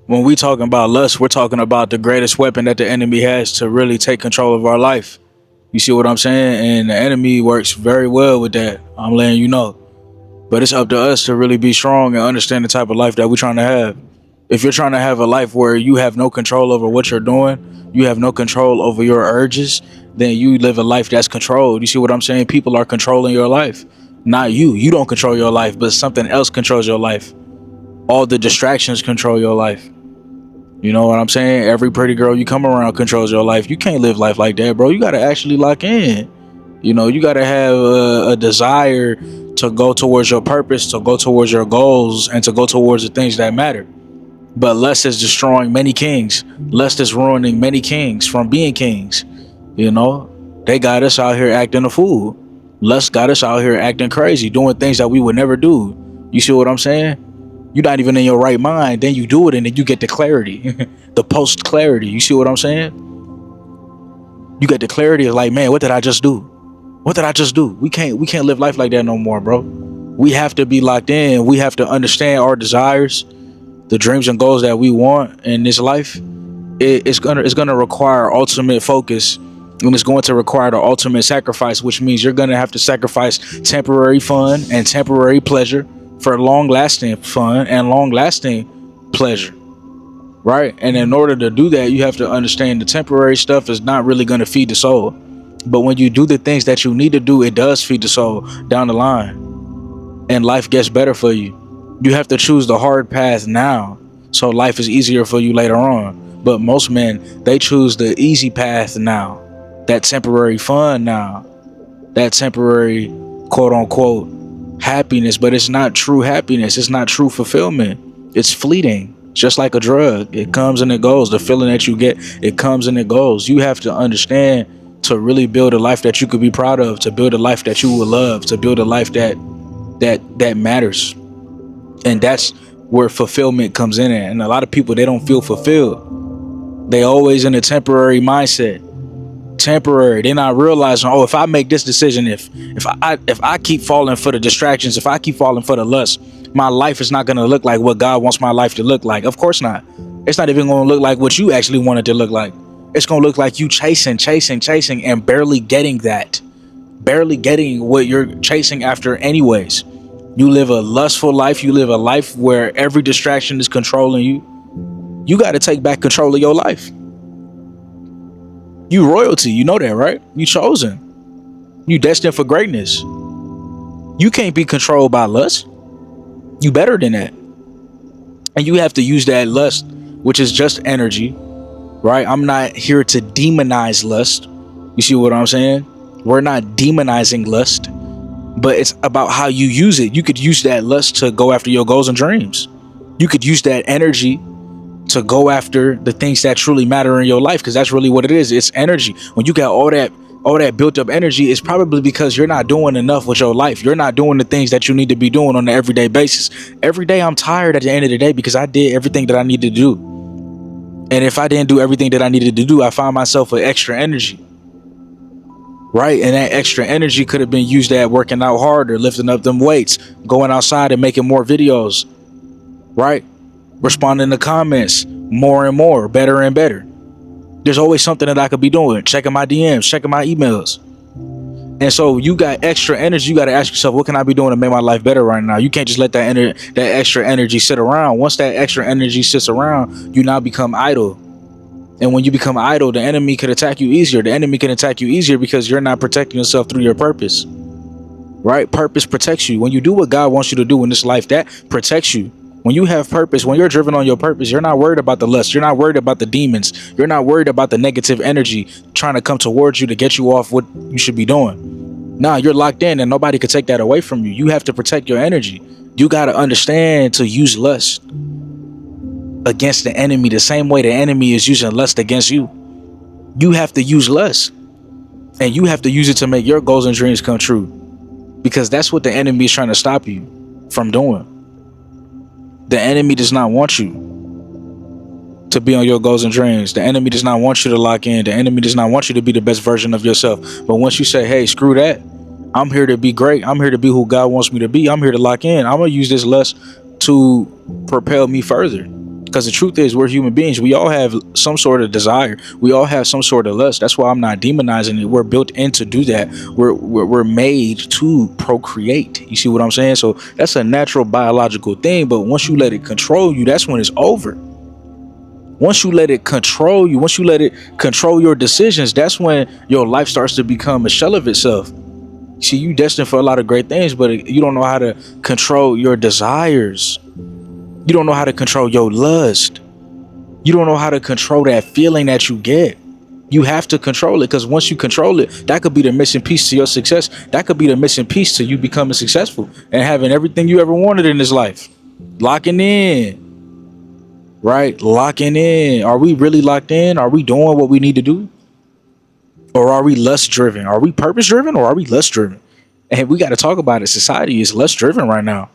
When we talking about lust, we're talking about the greatest weapon that the enemy has to really take control of our life. You see what I'm saying? And the enemy works very well with that. I'm letting you know. But it's up to us to really be strong and understand the type of life that we're trying to have. If you're trying to have a life where you have no control over what you're doing, you have no control over your urges, then you live a life that's controlled. You see what I'm saying? People are controlling your life, not you. You don't control your life, but something else controls your life. All the distractions control your life. You know what I'm saying? Every pretty girl you come around controls your life. You can't live life like that, bro. You got to actually lock in. You know, you got to have a desire to go towards your purpose, to go towards your goals, and to go towards the things that matter. But lust is destroying many kings. Lust is ruining many kings from being kings. You know, they got us out here acting a fool. Lust got us out here acting crazy, doing things that we would never do. You see what I'm saying? You're not even in your right mind. Then you do it, and then you get the clarity, the post clarity. You see what I'm saying? You get the clarity of like, man, what did I just do? What did I just do? We can't live life like that no more, bro. We have to be locked in. We have to understand our desires, the dreams and goals that we want in this life. It's gonna require ultimate focus, and it's going to require the ultimate sacrifice, which means you're gonna have to sacrifice temporary fun and temporary pleasure for long-lasting fun and long-lasting pleasure, right? And in order to do that, you have to understand the temporary stuff is not really going to feed the soul. But when you do the things that you need to do, it does feed the soul down the line, and life gets better for you. You have to choose the hard path now, so life is easier for you later on. But most men, they choose the easy path now, that temporary fun now, that temporary quote unquote happiness, but it's not true happiness. It's not true fulfillment. It's fleeting, just like a drug. It comes and it goes. The feeling that you get, it comes and it goes. You have to understand, to really build a life that you could be proud of, to build a life that you would love, to build a life that matters. And that's where fulfillment comes in at. And a lot of people, they don't feel fulfilled. They always in a temporary mindset. Temporary. They're not realizing, oh, if I make this decision, if I keep falling for the distractions, if I keep falling for the lust, my life is not going to look like what God wants my life to look like. Of course not. It's not even going to look like what you actually want it to look like. It's going to look like you chasing and barely getting that, barely getting what you're chasing after anyways. You live a lustful life. You live a life where every distraction is controlling you. You got to take back control of your life. You royalty, you know that, right? You chosen. You destined for greatness. You can't be controlled by lust. You better than that. And you have to use that lust, which is just energy, right? I'm not here to demonize lust. You see what I'm saying? We're not demonizing lust, but it's about how you use it. You could use that lust to go after your goals and dreams. You could use that energy to go after the things that truly matter in your life, because that's really what it is. It's energy. When you got all that built up energy, it's probably because you're not doing enough with your life. You're not doing the things that you need to be doing on an everyday basis. Every day I'm tired at the end of the day because I did everything that I needed to do. And if I didn't do everything that I needed to do, I find myself with extra energy. Right? And that extra energy could have been used at working out harder, lifting up them weights, going outside and making more videos. Right? Responding to comments more and more, better and better. There's always something that I could be doing. Checking my DMs, checking my emails. And so you got extra energy. You got to ask yourself, what can I be doing to make my life better right now? You can't just let that extra energy sit around. Once that extra energy sits around, you now become idle. And when you become idle, the enemy can attack you easier. The enemy can attack you easier because you're not protecting yourself through your purpose. Right? Purpose protects you. When you do what God wants you to do in this life, that protects you. When you have purpose, when you're driven on your purpose, you're not worried about the lust. You're not worried about the demons. You're not worried about the negative energy trying to come towards you to get you off what you should be doing. Nah, you're locked in and nobody can take that away from you. You have to protect your energy. You got to understand to use lust against the enemy the same way the enemy is using lust against you. You have to use lust, and you have to use it to make your goals and dreams come true, because that's what the enemy is trying to stop you from doing. The enemy does not want you to be on your goals and dreams. The enemy does not want you to lock in. The enemy does not want you to be the best version of yourself. But once you say, hey, screw that, I'm here to be great, I'm here to be who God wants me to be, I'm here to lock in, I'm gonna use this lust to propel me further. Because the truth is, we're human beings. We all have some sort of desire. We all have some sort of lust. That's why I'm not demonizing it. We're built in to do that. We're made to procreate. You see what I'm saying? So that's a natural biological thing. But once you let it control you, that's when it's over. Once you let it control you, once you let it control your decisions, that's when your life starts to become a shell of itself. See, you destined for a lot of great things, but you don't know how to control your desires. You don't know how to control your lust. You don't know how to control that feeling that you get. You have to control it, because once you control it, that could be the missing piece to your success. That could be the missing piece to you becoming successful and having everything you ever wanted in this life. Locking in, right? Locking in. Are we really locked in? Are we doing what we need to do? Or are we lust driven? Are we purpose driven, or are we lust driven? And we got to talk about it. Society is lust driven right now.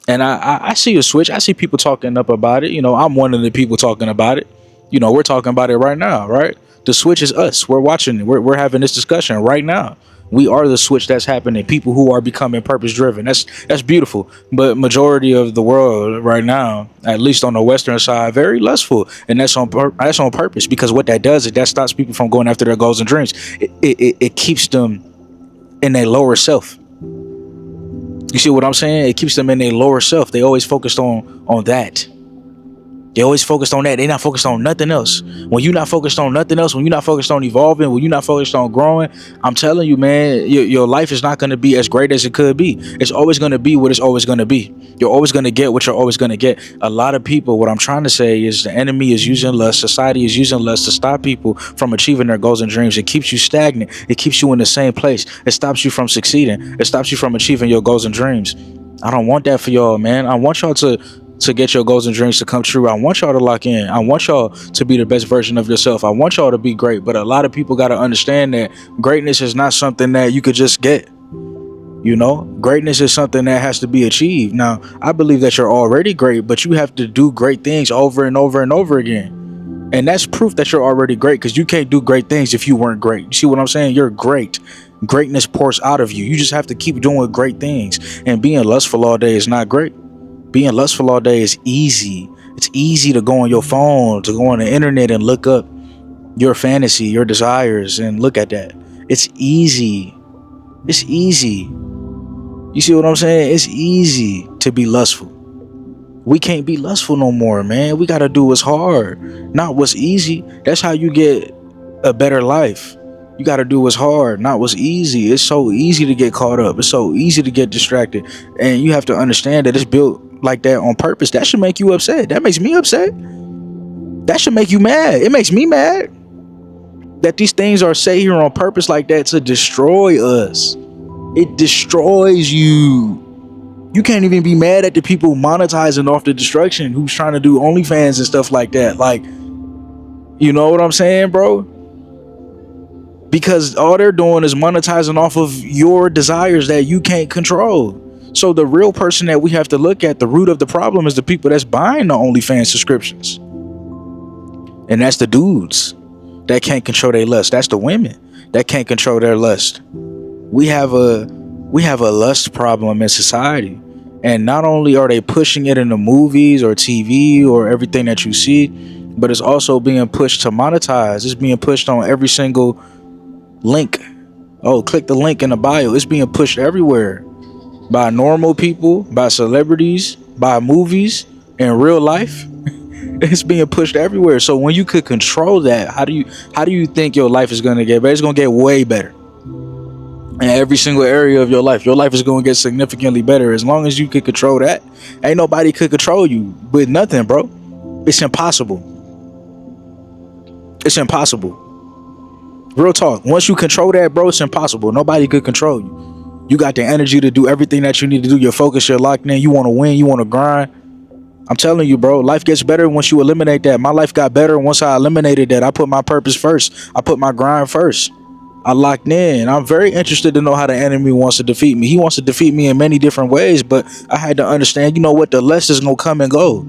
And I see a switch. I see people talking up about it. You know, I'm one of the people talking about it. You know, we're talking about it right now, right? The switch is us. We're watching it. We're having this discussion right now. We are the switch that's happening. People who are becoming purpose driven. That's beautiful. But majority of the world right now, at least on the Western side, very lustful, and that's on purpose. Because what that does is that stops people from going after their goals and dreams. It keeps them in their lower self. You see what I'm saying? It keeps them in their lower self. They always focused on that. They always focused on that. They're not focused on nothing else. When you're not focused on nothing else, when you're not focused on evolving, when you're not focused on growing, I'm telling you, man, your life is not going to be as great as it could be. It's always going to be what it's always going to be. You're always going to get what you're always going to get. A lot of people, what I'm trying to say is the enemy is using lust. Society is using lust to stop people from achieving their goals and dreams. It keeps you stagnant. It keeps you in the same place. It stops you from succeeding. It stops you from achieving your goals and dreams. I don't want that for y'all, man. I want y'all to get your goals and dreams to come true. I want y'all to lock in. I want y'all to be the best version of yourself. I want y'all to be great. But a lot of people got to understand that greatness is not something that you could just get. You know, greatness is something that has to be achieved. Now, I believe that you're already great, but you have to do great things over and over and over again. And that's proof that you're already great, because you can't do great things if you weren't great. You see what I'm saying? You're great. Greatness pours out of you. You just have to keep doing great things. And being lustful all day is not great. Being lustful all day is easy. It's easy to go on your phone, to go on the internet and look up your fantasy, your desires, and look at that. It's easy. It's easy. You see what I'm saying? It's easy to be lustful. We can't be lustful no more, man. We got to do what's hard, not what's easy. That's how you get a better life. You got to do what's hard, not what's easy. It's so easy to get caught up. It's so easy to get distracted. And you have to understand that it's built like that on purpose. That should make you upset. That makes me upset. That should make you mad. It makes me mad that these things are set here on purpose like that to destroy us. It destroys you. You can't even be mad at the people monetizing off the destruction, who's trying to do OnlyFans and stuff like that. Like, you know what I'm saying, bro? Because all they're doing is monetizing off of your desires that you can't control. So the real person that we have to look at, the root of the problem, is the people that's buying the OnlyFans subscriptions. And that's the dudes that can't control their lust. That's the women that can't control their lust. We have a lust problem in society. And not only are they pushing it in the movies or TV or everything that you see, but it's also being pushed to monetize. It's being pushed on every single link. Oh, click the link in the bio. It's being pushed everywhere by normal people, by celebrities, by movies, in real life. It's being pushed everywhere. So when you could control that, how do you think your life is going to get better? It's going to get way better in every single area of your life. Your life is going to get significantly better as long as you could control that. Ain't nobody could control you with nothing, bro. It's impossible. It's impossible. Real talk. Once you control that, bro, it's impossible. Nobody could control you. You got the energy to do everything that you need to do. You're focused. You're locked in. You want to win. You want to grind. I'm telling you, bro, life gets better once you eliminate that. My life got better once I eliminated that. I put my purpose first. I put my grind first. I locked in. I'm very interested to know how the enemy wants to defeat me. He wants to defeat me in many different ways, but I had to understand, you know what, the lust is going to come and go.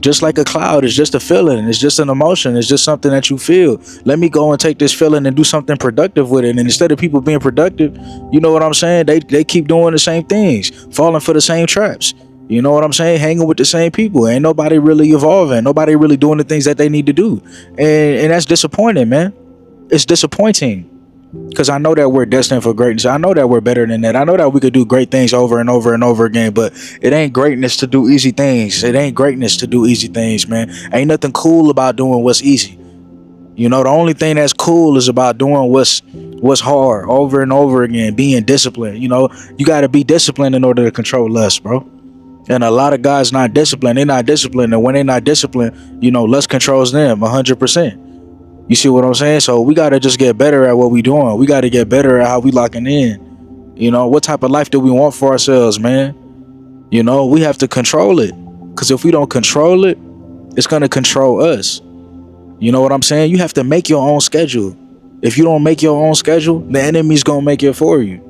Just like a cloud, it's just a feeling. It's just an emotion. It's just something that you feel. Let me go and take this feeling and do something productive with it. And instead of people being productive, you know what I'm saying? They keep doing the same things, falling for the same traps. You know what I'm saying? Hanging with the same people. Ain't nobody really evolving. Nobody really doing the things that they need to do. And that's disappointing, man. It's disappointing. Because I know that we're destined for greatness. I know that we're better than that. I know that we could do great things over and over and over again, but it ain't greatness to do easy things. It ain't greatness to do easy things, man. Ain't nothing cool about doing what's easy. You know, the only thing that's cool is about doing what's hard over and over again, being disciplined. You know, you got to be disciplined in order to control lust, bro. And a lot of guys not disciplined. They're not disciplined, and when they're not disciplined, you know, lust controls them 100%. You see what I'm saying? So we gotta just get better at what we doing. We gotta get better at how we locking in. You know, what type of life do we want for ourselves, man? You know, we have to control it. Cause if we don't control it, it's gonna control us. You know what I'm saying? You have to make your own schedule. If you don't make your own schedule, the enemy's gonna make it for you.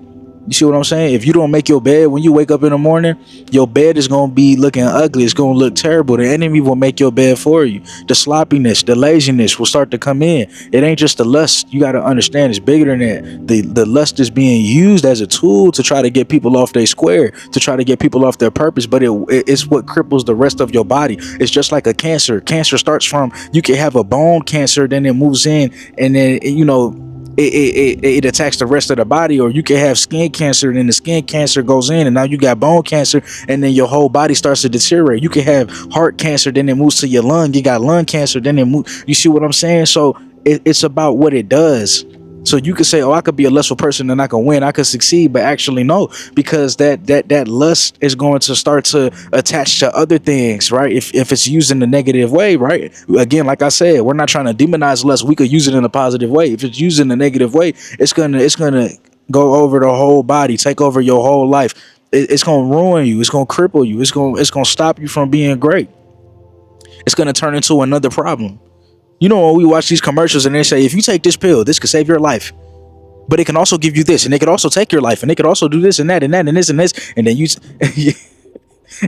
You see what I'm saying? If you don't make your bed when you wake up in the morning, your bed is going to be looking ugly. It's going to look terrible. The enemy will make your bed for you. The sloppiness, the laziness will start to come in. It ain't just the lust. You got to understand it's bigger than that. The lust is being used as a tool to try to get people off their square, to try to get people off their purpose, but it's what cripples the rest of your body. It's just like a cancer. Cancer starts from, you can have a bone cancer, then it moves in, and then, you know, it attacks the rest of the body. Or you can have skin cancer, and then the skin cancer goes in, and now you got bone cancer, and then your whole body starts to deteriorate. You can have heart cancer, then it moves to your lung. You got lung cancer, then it moves. You see what I'm saying? So it's about what it does. So you could say, oh, I could be a lustful person and I can win, I could succeed, but actually no, because that lust is going to start to attach to other things, right? If it's used in a negative way, right? Again, like I said, we're not trying to demonize lust. We could use it in a positive way. If it's used in a negative way, it's gonna go over the whole body, take over your whole life. It's gonna ruin you. It's gonna cripple you. It's gonna stop you from being great. It's gonna turn into another problem. You know, when we watch these commercials and they say, if you take this pill, this could save your life, but it can also give you this, and it could also take your life, and it could also do this and that and that and this and this, and then you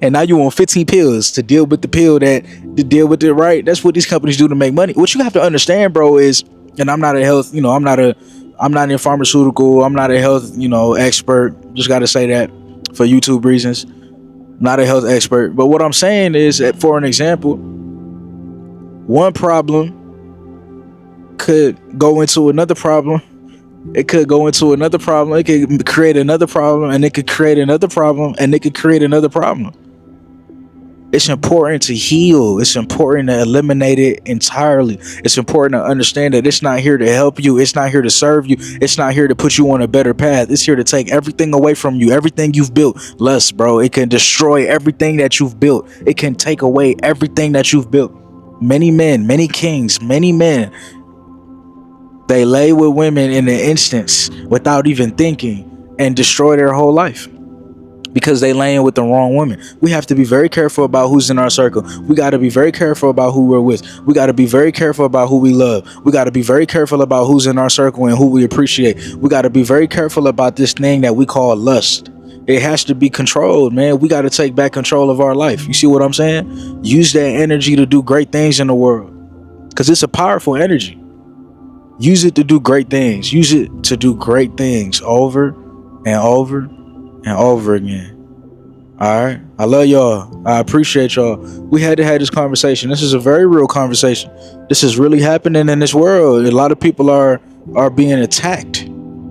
and now you want 15 pills to deal with the pill that to deal with it, right? That's what these companies do to make money. What you have to understand, bro, is, and I'm not a health, you know, I'm not in pharmaceutical, I'm not a health, you know, expert. Just got to say that for YouTube reasons. Not a health expert, but what I'm saying is that, for an example, one problem could go into another problem. It could go into another problem. It could create another problem, and it could create another problem, and it could create another problem. It's important to heal. It's important to eliminate it entirely. It's important to understand that it's not here to help you. It's not here to serve you. It's not here to put you on a better path. It's here to take everything away from you. Everything you've built. Lust, bro. It can destroy everything that you've built. It can take away everything that you've built. Many men, many kings, many men, they lay with women in an instance without even thinking and destroy their whole life because they laying with the wrong woman. We have to be very careful about who's in our circle. We got to be very careful about who we're with. We got to be very careful about who we love. We got to be very careful about who's in our circle and who we appreciate. We got to be very careful about this thing that we call lust. It has to be controlled, man. We got to take back control of our life. You see what I'm saying? Use that energy to do great things in the world, because it's a powerful energy. Use it to do great things. Use it to do great things over and over and over again. All right. I love y'all. I appreciate y'all. We had to have this conversation. This is a very real conversation. This is really happening in this world. A lot of people are being attacked,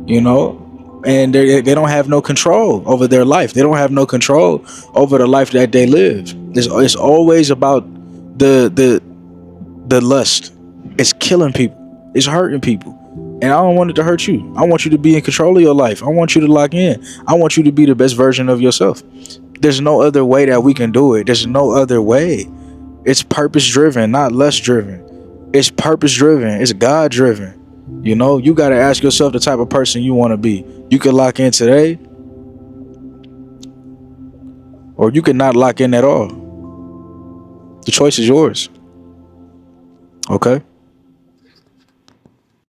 you know, and they don't have no control over their life. They don't have no control over the life that they live. It's always about the lust. It's killing people. It's hurting people. And I don't want it to hurt you. I want you to be in control of your life. I want you to lock in. I want you to be the best version of yourself. There's no other way that we can do it. There's no other way. It's purpose driven, not lust driven. It's purpose driven. It's God driven. You know, you got to ask yourself the type of person you want to be. You can lock in today, or you can not lock in at all. The choice is yours. Okay?